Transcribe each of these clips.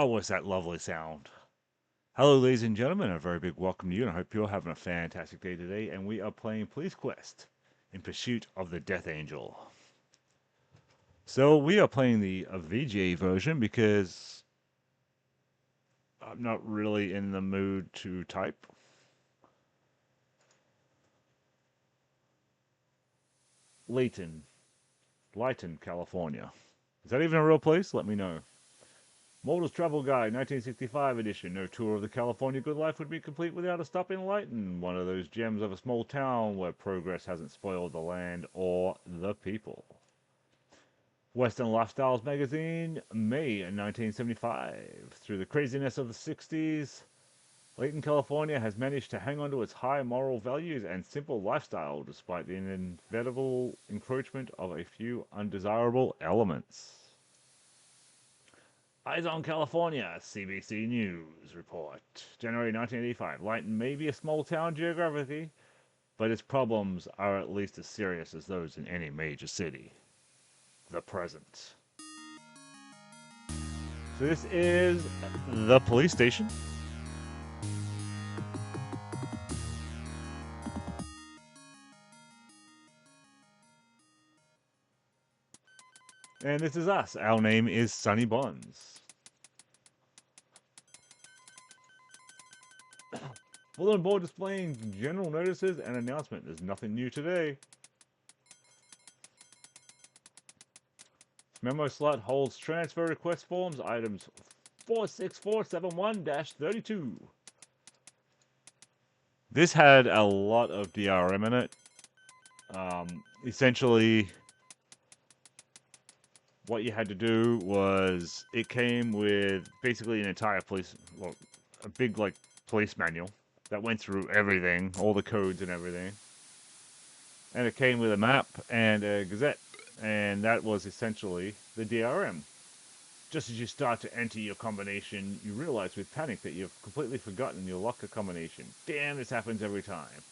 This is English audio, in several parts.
Oh, what's that lovely sound? Hello, ladies and gentlemen, a very big welcome to you, and I hope you're having a fantastic day today. And we are playing Police Quest in Pursuit of the Death Angel. So we are playing the VGA version because I'm not really in the mood to type. Lytton, California. Is that even a real place? Let me know. Mulder's Travel Guide, 1965 edition. No tour of the California good life would be complete without a stop in Lytton, one of those gems of a small town where progress hasn't spoiled the land or the people. Western Lifestyles magazine, May 1975. Through the craziness of the 60s, Lytton, California has managed to hang on to its high moral values and simple lifestyle despite the inevitable encroachment of a few undesirable elements. Eyes on California, CBC News report. January 1985. Lytton may be a small town geographically, but its problems are at least as serious as those in any major city. The present. So this is the police station. And this is us. Our name is Sonny Bonds. Bulletin board displaying general notices and announcement. There's nothing new today. Memo slot holds transfer request forms, items 46471-32. This had a lot of DRM in it. Essentially, what you had to do was it came with basically an entire a big police manual that went through everything, all the codes and everything. And it came with a map and a gazette, and that was essentially the DRM. Just as you start to enter your combination, you realize with panic that you've completely forgotten your locker combination. Damn, this happens every time.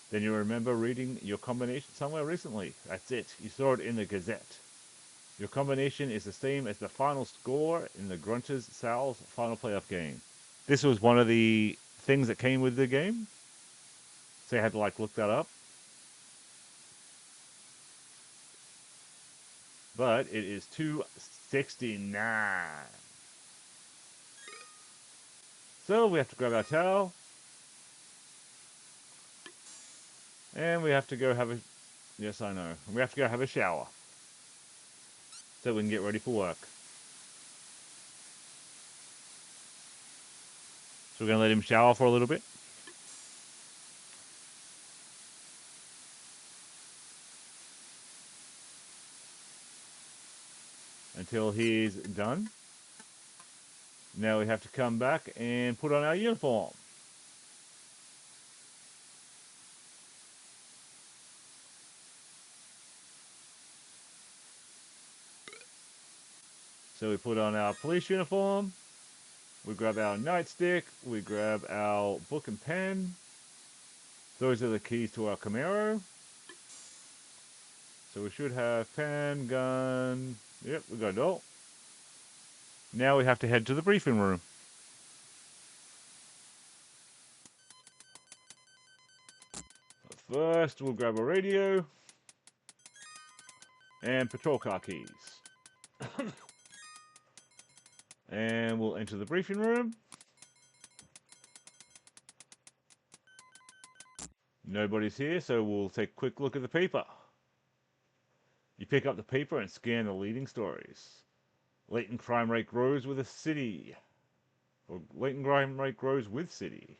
Then you remember reading your combination somewhere recently. That's it. You saw it in the Gazette. Your combination is the same as the final score in the Grunters Sal's final playoff game. This was one of the things that came with the game. So you had to look that up. But it is 269. So we have to grab our towel. And we have to go have a... Yes, I know. We have to go have a shower. So we can get ready for work. So we're going to let him shower for a little bit. Until he's done. Now we have to come back and put on our uniform. So we put on our police uniform. We grab our nightstick. We grab our book and pen. Those are the keys to our Camaro. So we should have pen, gun. Yep, we got it all. Now we have to head to the briefing room. First, we'll grab a radio and patrol car keys. And we'll enter the briefing room. Nobody's here, so we'll take a quick look at the paper. You pick up the paper and scan the leading stories. Latent crime rate grows with a city. Or latent crime rate grows with city.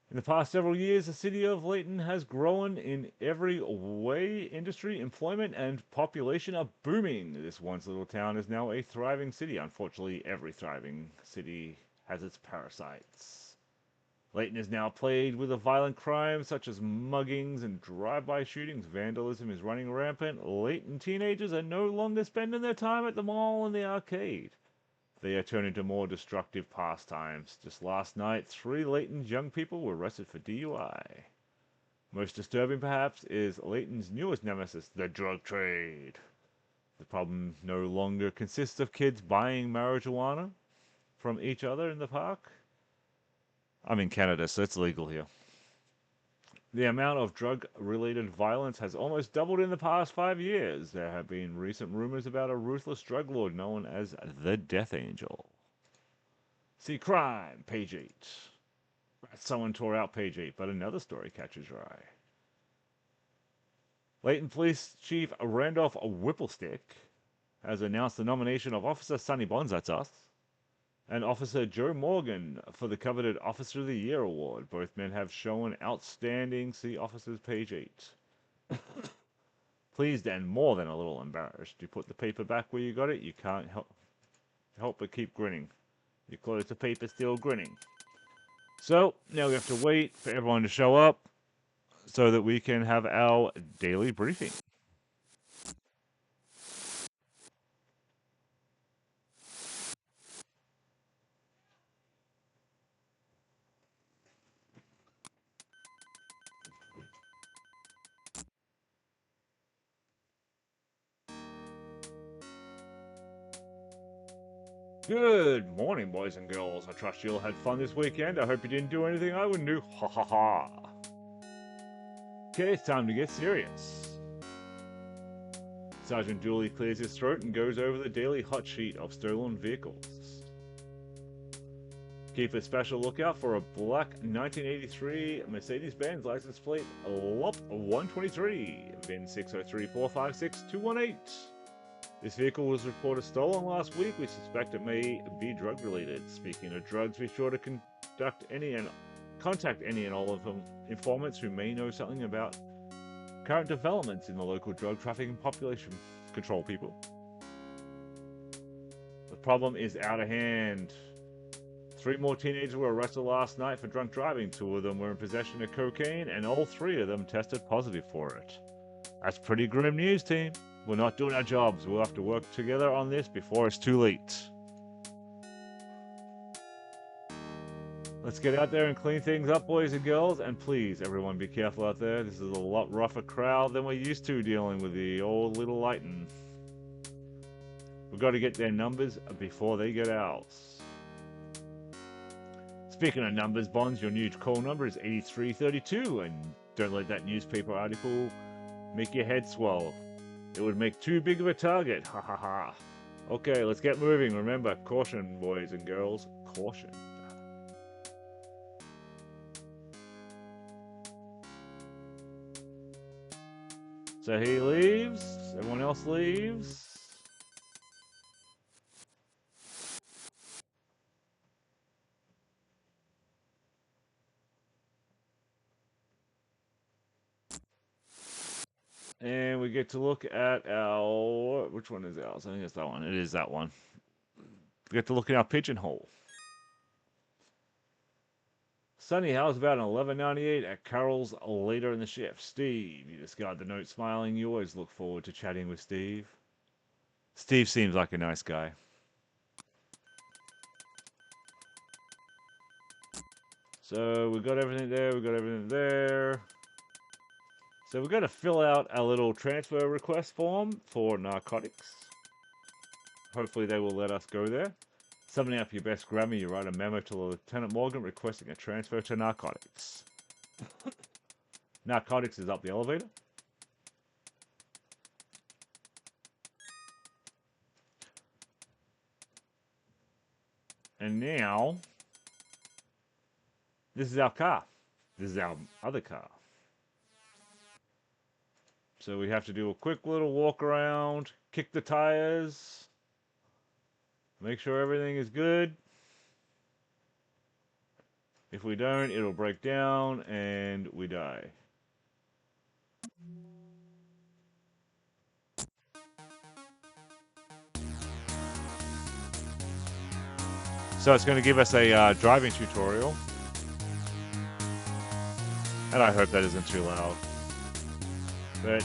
In the past several years, the city of Lytton has grown in every way. Industry, employment, and population are booming. This once little town is now a thriving city. Unfortunately, every thriving city has its parasites. Lytton is now plagued with a violent crime such as muggings and drive-by shootings. Vandalism is running rampant. Lytton teenagers are no longer spending their time at the mall and the arcade. They are turning to more destructive pastimes. Just last night, 3 Lytton's young people were arrested for DUI. Most disturbing, perhaps, is Lytton's newest nemesis, the drug trade. The problem no longer consists of kids buying marijuana from each other in the park. I'm in Canada, so it's legal here. The amount of drug-related violence has almost doubled in the past 5 years. There have been recent rumors about a ruthless drug lord known as the Death Angel. See crime, page 8. Someone tore out page 8, but another story catches your eye. Lytton Police Chief Randolph Whipplestick has announced the nomination of Officer Sonny Bonds, that's us, and Officer Joe Morgan for the coveted Officer of the Year award. Both men have shown outstanding. See Officers, page 8. Pleased and more than a little embarrassed. You put the paper back where you got it, you can't help but keep grinning. You close the paper, still grinning. So, now we have to wait for everyone to show up so that we can have our daily briefing. Good morning, boys and girls. I trust you all had fun this weekend. I hope you didn't do anything I wouldn't do. Ha ha ha. Okay, it's time to get serious. Sergeant Dooley clears his throat and goes over the daily hot sheet of stolen vehicles. Keep a special lookout for a black 1983 Mercedes-Benz license plate LOP 123, VIN 603456218. This vehicle was reported stolen last week. We suspect it may be drug related. Speaking of drugs, be sure to contact any and all of them informants who may know something about current developments in the local drug trafficking population control people. The problem is out of hand. 3 more teenagers were arrested last night for drunk driving. 2 of them were in possession of cocaine, and all 3 of them tested positive for it. That's pretty grim news, team. We're not doing our jobs. We'll have to work together on this before it's too late. Let's get out there and clean things up, boys and girls. And please, everyone, be careful out there. This is a lot rougher crowd than we're used to dealing with the old little Lytton. We've got to get their numbers before they get ours. Speaking of numbers, Bonds, your new call number is 8332. And don't let that newspaper article make your head swell. It would make too big of a target. Ha ha ha. Okay, let's get moving. Remember, caution, boys and girls. Caution. So he leaves. Everyone else leaves. And we get to look at our... Which one is ours? I think it's that one. It is that one. We get to look at our pigeonhole. Sonny, how's about an 11.98 at Carol's later in the shift? Steve, you discard the note smiling. You always look forward to chatting with Steve. Steve seems like a nice guy. So we got everything there. We got everything there. So we're going to fill out a little transfer request form for narcotics. Hopefully they will let us go there. Summing up your best grammar, you write a memo to Lieutenant Morgan requesting a transfer to narcotics. Narcotics is up the elevator. And now, this is our car. This is our other car. So we have to do a quick little walk around, kick the tires, make sure everything is good. If we don't, it'll break down and we die. So it's going to give us a driving tutorial. And I hope that isn't too loud. But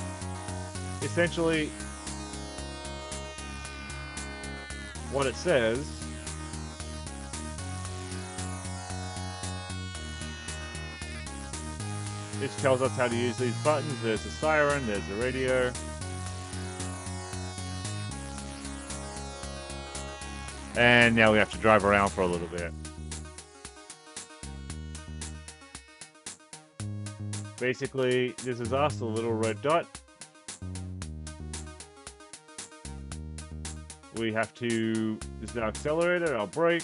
essentially, what it says it tells us how to use these buttons. There's a siren, there's a radio. And now we have to drive around for a little bit. Basically, this is us, the little red dot. We have to... This is our accelerator, our brake.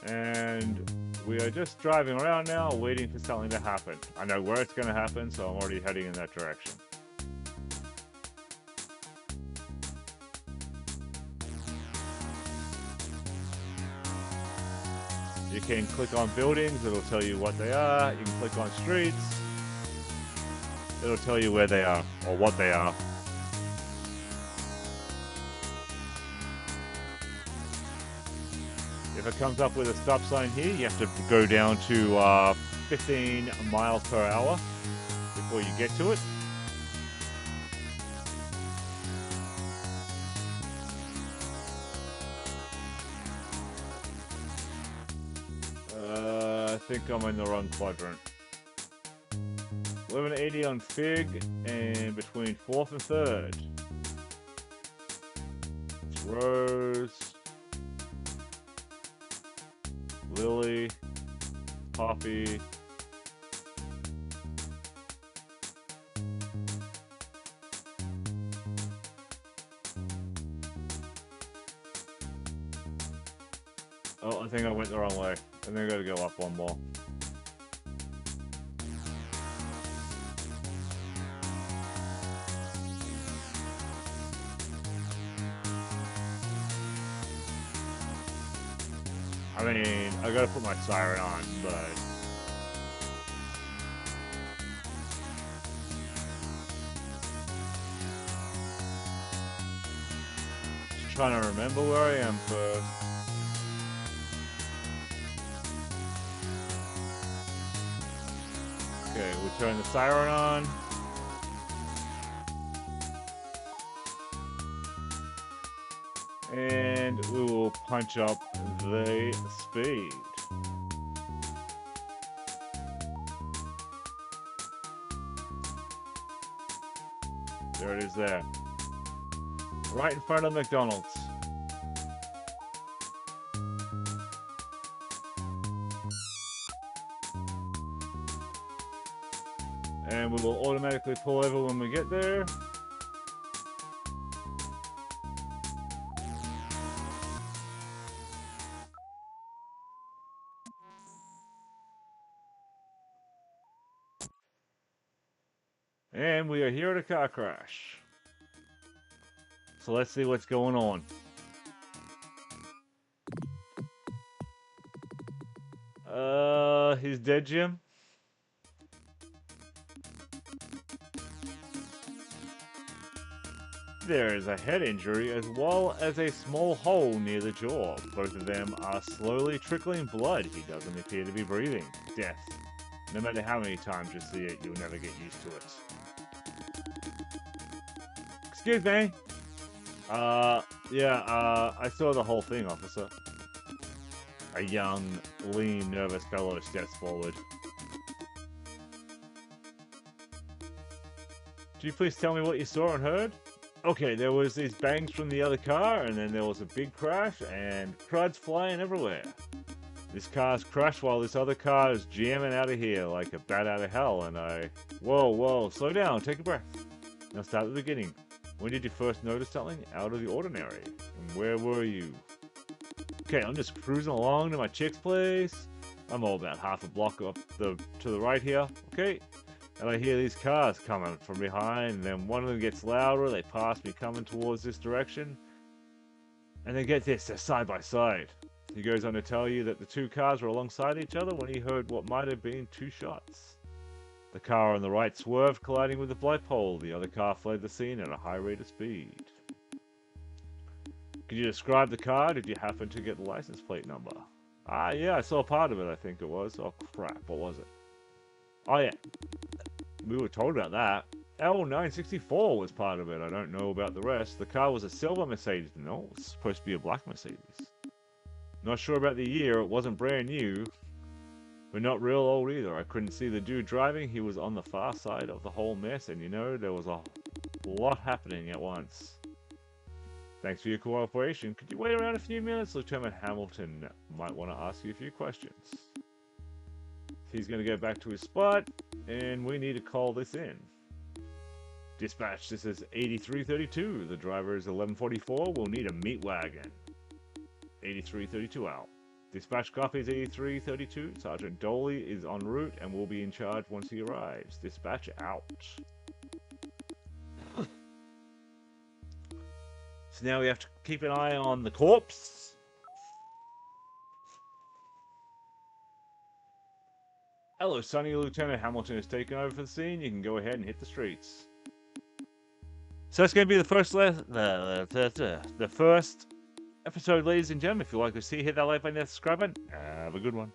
And we are just driving around now, waiting for something to happen. I know where it's going to happen, so I'm already heading in that direction. You can click on buildings, it'll tell you what they are. You can click on streets, it'll tell you where they are, or what they are. If it comes up with a stop sign here, you have to go down to 15 miles per hour before you get to it. I think I'm in the wrong quadrant. 1180 on Fig, and between 4th and 3rd. It's Rose, Lily, Poppy. Oh, I think I went the wrong way. I think I gotta go up one more. I mean, I gotta put my siren on, but... Just trying to remember where I am first. Okay, we'll turn the siren on. And we will punch up the speed. There it is there. Right in front of McDonald's. And we will automatically pull over when we get there. And we are here at a car crash. So let's see what's going on. He's dead, Jim? There is a head injury as well as a small hole near the jaw. Both of them are slowly trickling blood. He doesn't appear to be breathing. Death. No matter how many times you see it, you'll never get used to it. Excuse me. I saw the whole thing, officer. A young, lean, nervous fellow steps forward. Could you please tell me what you saw and heard? Okay, there was these bangs from the other car, and then there was a big crash, and cruds flying everywhere. This car's crashed while this other car is jamming out of here like a bat out of hell, and I... Whoa, slow down, take a breath. Now start at the beginning. When did you first notice something out of the ordinary? And where were you? Okay, I'm just cruising along to my chick's place. I'm all about half a block up to the right here, okay? And I hear these cars coming from behind, and then one of them gets louder, they pass me coming towards this direction. And then get this, they're side by side. He goes on to tell you that the two cars were alongside each other when he heard what might have been two shots. The car on the right swerved, colliding with the light pole. The other car fled the scene at a high rate of speed. Could you describe the car? Did you happen to get the license plate number? Yeah, I saw part of it, I think it was. Oh, crap, what was it? Oh, yeah. We were told about that. L964 was part of it. I don't know about the rest. The car was a silver Mercedes. No, it's supposed to be a black Mercedes. Not sure about the year. It wasn't brand new. But not real old either. I couldn't see the dude driving. He was on the far side of the whole mess, and you know, there was a lot happening at once. Thanks for your cooperation. Could you wait around a few minutes? Lieutenant Hamilton might want to ask you a few questions. He's going to go back to his spot, and we need to call this in. Dispatch, this is 8332. The driver is 1144. We'll need a meat wagon. 8332 out. Dispatch copies 8332. Sergeant Doley is en route and will be in charge once he arrives. Dispatch out. So now we have to keep an eye on the corpse. Hello, Sonny. Lieutenant Hamilton has taken over for the scene. You can go ahead and hit the streets. So that's going to be the first episode, ladies and gentlemen. If you like to see, hit that like button, that subscribe button. Have a good one.